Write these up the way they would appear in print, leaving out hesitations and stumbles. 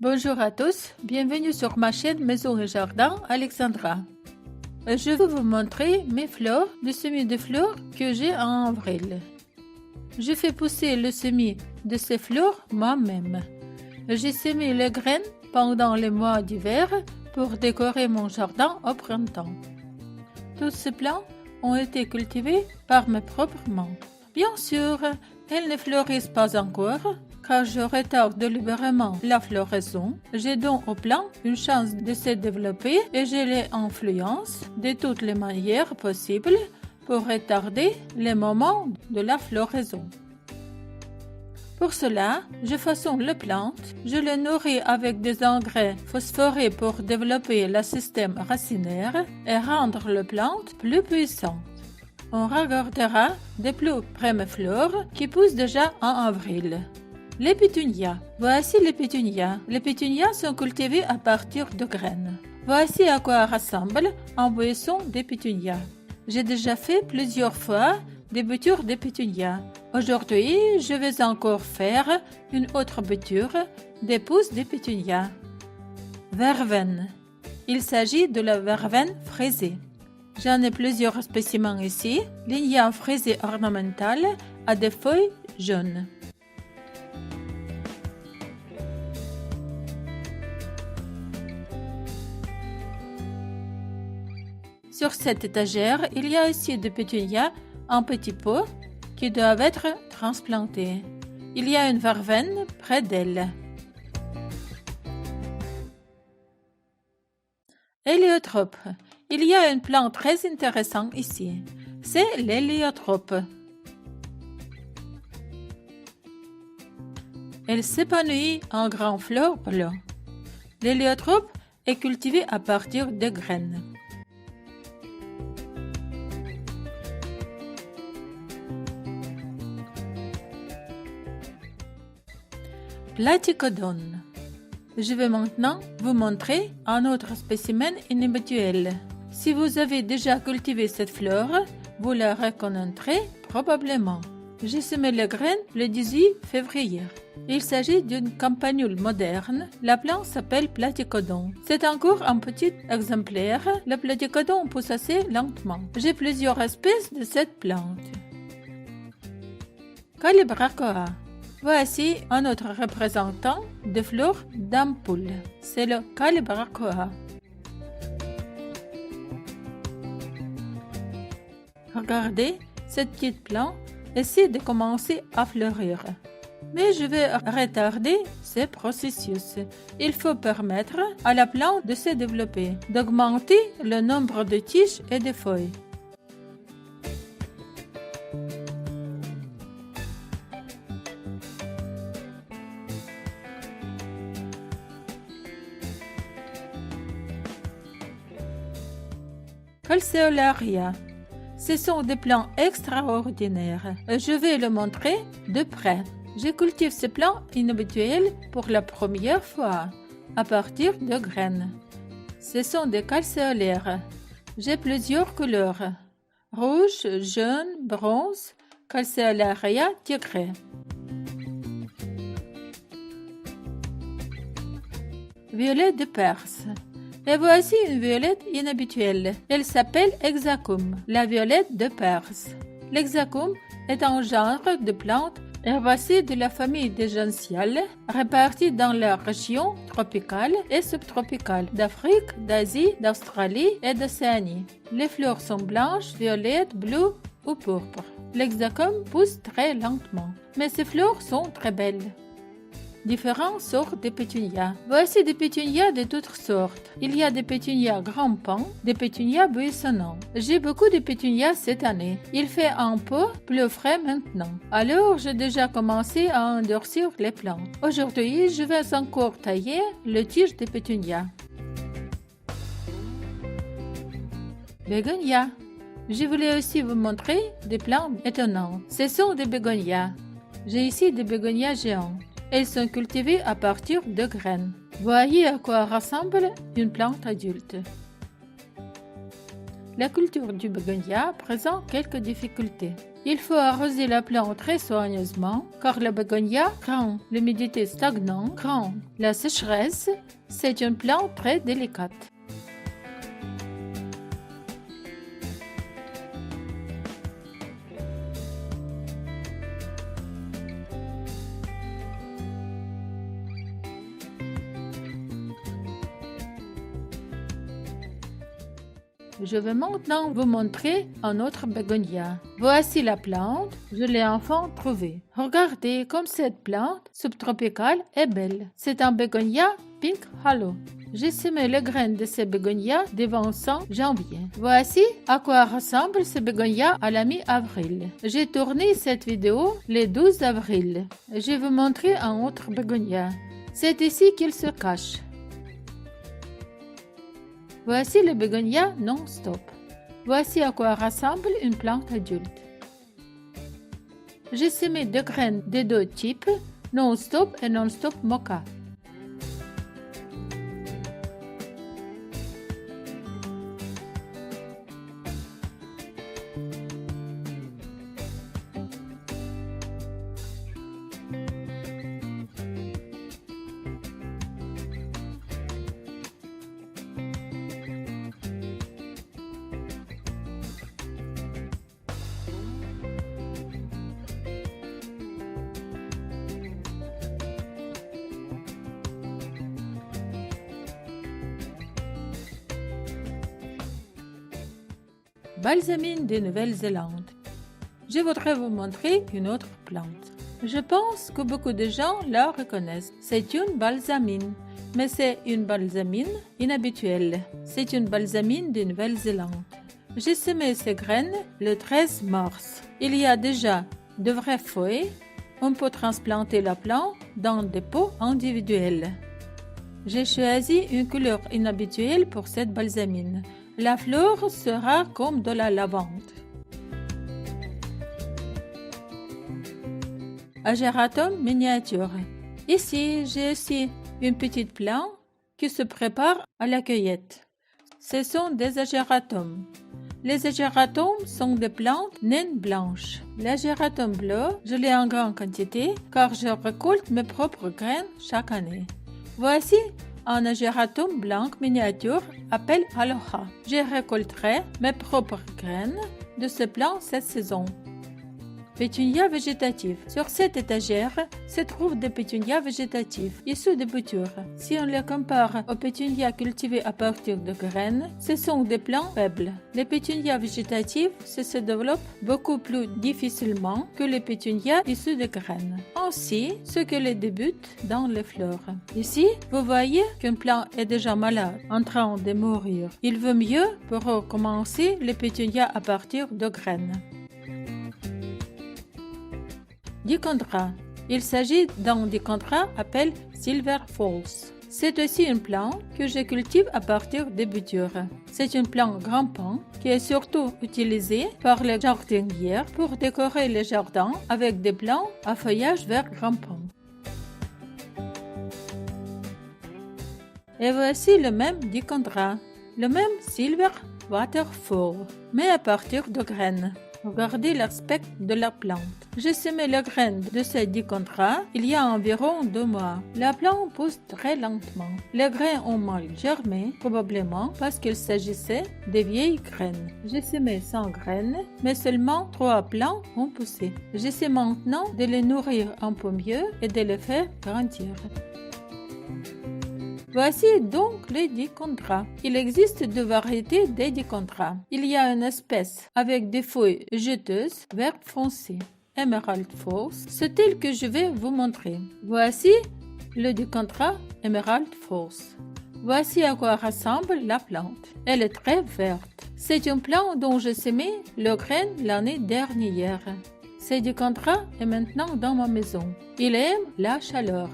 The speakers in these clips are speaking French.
Bonjour à tous, bienvenue sur ma chaîne Maison et Jardin Alexandra. Je vais vous montrer mes fleurs, le semis de fleurs que j'ai en avril. Je fais pousser le semis de ces fleurs moi-même. J'ai semé les graines pendant les mois d'hiver pour décorer mon jardin au printemps. Tous ces plants ont été cultivés par mes propres mains. Bien sûr, elles ne fleurissent pas encore, car je retarde délibérément la floraison. Je donne aux plants une chance de se développer et je les influence de toutes les manières possibles pour retarder les moments de la floraison. Pour cela, je façonne les plantes, je les nourris avec des engrais phosphorés pour développer le système racinaire et rendre les plantes plus puissantes. On regardera de plus près mes fleurs qui poussent déjà en avril. Les pétunias. Voici les pétunias. Les pétunias sont cultivés à partir de graines. Voici à quoi ressemble un buisson de pétunias. J'ai déjà fait plusieurs fois des boutures de pétunias. Aujourd'hui, je vais encore faire une autre bouture des pousses de pétunias. Verveine. Il s'agit de la verveine frisée. J'en ai plusieurs spécimens ici. Lignea frisée ornementale a des feuilles jaunes. Sur cette étagère, il y a aussi des pétunias en petits pots qui doivent être transplantés. Il y a une verveine près d'elle. Héliotrope. Il y a une plante très intéressante ici. C'est l'héliotrope. Elle s'épanouit en grandes fleurs bleues. L'héliotrope est cultivé à partir de graines. Platycodone. Je vais maintenant vous montrer un autre spécimen inhabituel. Si vous avez déjà cultivé cette fleur, vous la reconnaîtrez probablement. J'ai semé les graines le 18 février. Il s'agit d'une campanule moderne. La plante s'appelle Platycodon. C'est encore un petit exemplaire. Le Platycodon pousse assez lentement. J'ai plusieurs espèces de cette plante. Calibrachoa. Voici un autre représentant de fleurs d'ampoule. C'est le Calibrachoa. Regardez, cette petite plante essaie de commencer à fleurir. Mais je vais retarder ce processus. Il faut permettre à la plante de se développer, d'augmenter le nombre de tiges et de feuilles. Calceolaria. Ce sont des plants extraordinaires. Je vais le montrer de près. Je cultive ces plants inhabituels pour la première fois, à partir de graines. Ce sont des calcéolaires. J'ai plusieurs couleurs. Rouge, jaune, bronze, Calceolaria tigré. Violet de Perse. Et voici une violette inhabituelle. Elle s'appelle Hexacum, la violette de Perse. L'hexacum est un genre de plante herbacée de la famille des gentiales, répartie dans la région tropicale et subtropicale d'Afrique, d'Asie, d'Australie et d'Océanie. Les fleurs sont blanches, violettes, bleues ou pourpres. L'hexacum pousse très lentement, mais ses fleurs sont très belles. Différentes sortes de pétunias. Voici des pétunias de toutes sortes. Il y a des pétunias grimpants, des pétunias buissonnants. J'ai beaucoup de pétunias cette année. Il fait un peu plus frais maintenant. Alors, j'ai déjà commencé à endurcir les plantes. Aujourd'hui, je vais encore tailler le tige de pétunias. Bégonia. Je voulais aussi vous montrer des plantes étonnantes. Ce sont des bégonias. J'ai ici des bégonias géants. Elles sont cultivées à partir de graines. Voyez à quoi ressemble une plante adulte. La culture du bégonia présente quelques difficultés. Il faut arroser la plante très soigneusement car la bégonia craint l'humidité stagnante, craint la sécheresse. C'est une plante très délicate. Je vais maintenant vous montrer un autre bégonia. Voici la plante, je l'ai enfin trouvée. Regardez comme cette plante subtropicale est belle. C'est un bégonia Pink Halo. J'ai semé les graines de ces bégonias devant fin janvier. Voici à quoi ressemble ce bégonia à la mi-avril. J'ai tourné cette vidéo le 12 avril. Je vais vous montrer un autre bégonia. C'est ici qu'il se cache. Voici le bégonia non-stop. Voici à quoi ressemble une plante adulte. J'ai semé deux graines de deux types, non-stop et non-stop mocha. Balsamine de Nouvelle-Zélande. Je voudrais vous montrer une autre plante. Je pense que beaucoup de gens la reconnaissent. C'est une balsamine, mais c'est une balsamine inhabituelle. C'est une balsamine de Nouvelle-Zélande. J'ai semé ces graines le 13 mars. Il y a déjà de vraies feuilles. On peut transplanter la plante dans des pots individuels. J'ai choisi une couleur inhabituelle pour cette balsamine. La fleur sera comme de la lavande. Ageratum miniature. Ici, j'ai aussi une petite plante qui se prépare à la cueillette. Ce sont des agératums. Les agératums sont des plantes naines blanches. L'agératum bleu, je l'ai en grande quantité car je récolte mes propres graines chaque année. Voici un agératum blanc miniature appelé Aloha. Je récolterai mes propres graines de ce plant cette saison. Pétunia végétative. Sur cette étagère se trouvent des pétunias végétatifs issus de boutures. Si on les compare aux pétunias cultivées à partir de graines, ce sont des plants faibles. Les pétunias végétatifs se développent beaucoup plus difficilement que les pétunias issus de graines. Ainsi, ce que les débute dans les fleurs. Ici, vous voyez qu'un plant est déjà malade, en train de mourir. Il vaut mieux pour recommencer les pétunias à partir de graines. Dichondra. Il s'agit d'un dichondra appelé Silver Falls. C'est aussi une plante que je cultive à partir des boutures. C'est une plante grimpante qui est surtout utilisée par les jardinières pour décorer les jardins avec des plantes à feuillage vert grimpant. Et voici le même dichondra, le même Silver Waterfall, mais à partir de graines. Regardez l'aspect de la plante. J'ai semé les graines de ce dichondra il y a environ 2 mois. La plante pousse très lentement. Les graines ont mal germé, probablement parce qu'il s'agissait de vieilles graines. J'ai semé 100 graines, mais seulement 3 plants ont poussé. J'essaie maintenant de les nourrir un peu mieux et de les faire grandir. Voici donc les dichondras. Il existe deux variétés de dichondras. Il y a une espèce avec des feuilles juteuses vert foncé, Emerald Falls, c'est tel que je vais vous montrer. Voici le dichondra Emerald Falls. Voici à quoi ressemble la plante. Elle est très verte. C'est une plante dont j'ai semé le grain l'année dernière. Ce dichondra est maintenant dans ma maison. Il aime la chaleur.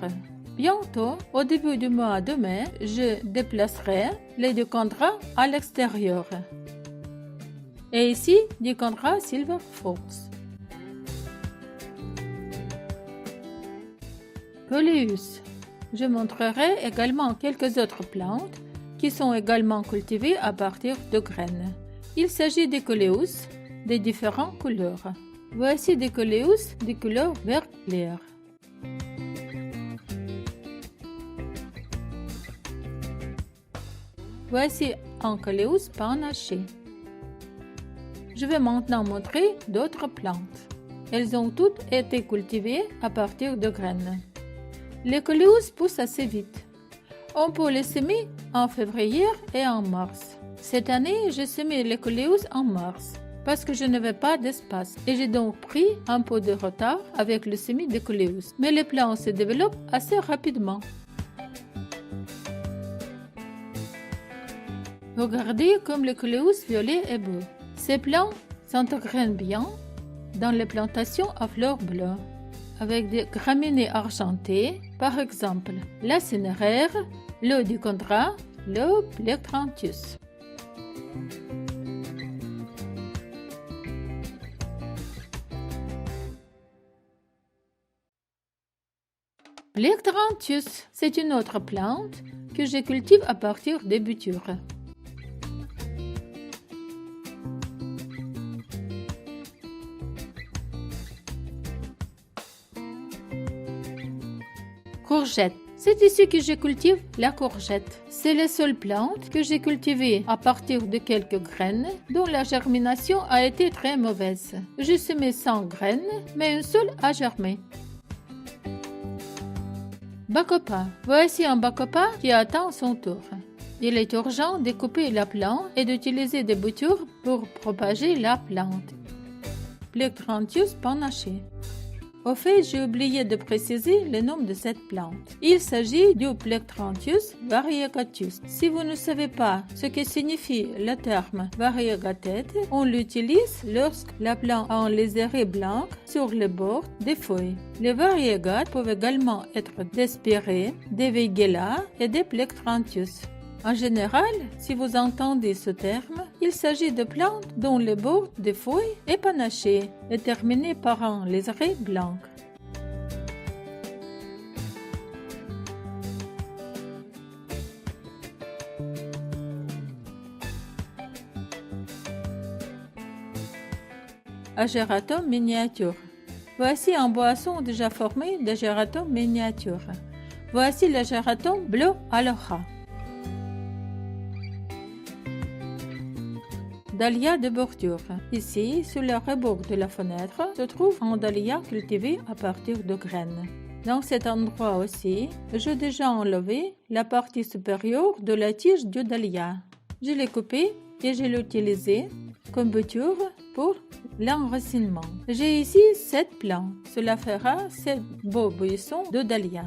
Bientôt, au début du mois de mai, je déplacerai les dichondras à l'extérieur. Et ici, dichondra Silver Falls. Coleus. Je montrerai également quelques autres plantes qui sont également cultivées à partir de graines. Il s'agit de coleus de différentes couleurs. Voici des coléus de couleur vert clair. Voici un coléus panaché. Je vais maintenant montrer d'autres plantes. Elles ont toutes été cultivées à partir de graines. Les coléus poussent assez vite. On peut les semer en février et en mars. Cette année, j'ai semé les coléus en mars parce que je n'avais pas d'espace et j'ai donc pris un peu de retard avec le semis de coléus. Mais les plants se développent assez rapidement. Regardez comme le coléus violet est beau. Ces plants s'engrainent bien dans les plantations à fleurs bleues, avec des graminées argentées, par exemple la cinéraire, le dichondra, le plectranthus. Plectranthus, c'est une autre plante que je cultive à partir des butures. Courgette. C'est ici que je cultive la courgette. C'est la seule plante que j'ai cultivée à partir de quelques graines dont la germination a été très mauvaise. J'ai semé 100 graines, mais une seule a germé. Bacopa. Voici un bacopa qui attend son tour. Il est urgent de couper la plante et d'utiliser des boutures pour propager la plante. Plectranthus panaché. Au fait, j'ai oublié de préciser le nom de cette plante. Il s'agit du Plectranthus variegatus. Si vous ne savez pas ce que signifie le terme variegatète, on l'utilise lorsque la plante a un lisiéré blanc sur les bords des feuilles. Les variegates peuvent également être des spirées, des veigela et des Plectranthus. En général, si vous entendez ce terme, il s'agit de plantes dont le bord des feuilles est panaché et terminé par un liseré blanc. Ageratum miniature. Voici un boisson déjà formé d'Ageratum miniature. Voici l'Ageratum bleu aloha. Dahlia de bordure. Ici, sur le rebord de la fenêtre, se trouve un dahlia cultivé à partir de graines. Dans cet endroit aussi, j'ai déjà enlevé la partie supérieure de la tige du dahlia. Je l'ai coupé et je l'ai utilisé comme bouture pour l'enracinement. J'ai ici 7 plants. Cela fera 7 beaux buissons de dahlia.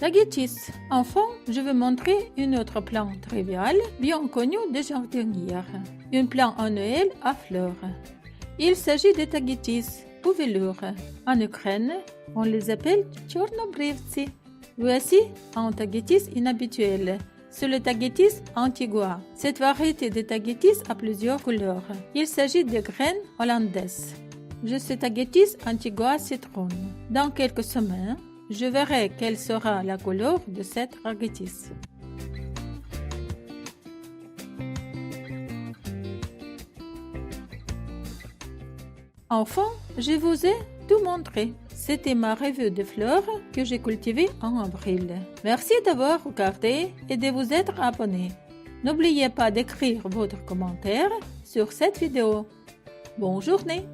Tagetes. Enfin, je vais montrer une autre plante triviale, bien connue des jardinières. Une plante annuelle à fleurs. Il s'agit de tagetes ou velours. En Ukraine, on les appelle chornobrivtsi. Voici un tagetes inhabituel. C'est le tagetes antigua. Cette variété de tagetes a plusieurs couleurs. Il s'agit de graines hollandaises. Je suis tagetes antigua citron. Dans quelques semaines, je verrai quelle sera la couleur de cette tagetes. Enfin, je vous ai tout montré. C'était ma revue de fleurs que j'ai cultivée en avril. Merci d'avoir regardé et de vous être abonné. N'oubliez pas d'écrire votre commentaire sur cette vidéo. Bonne journée!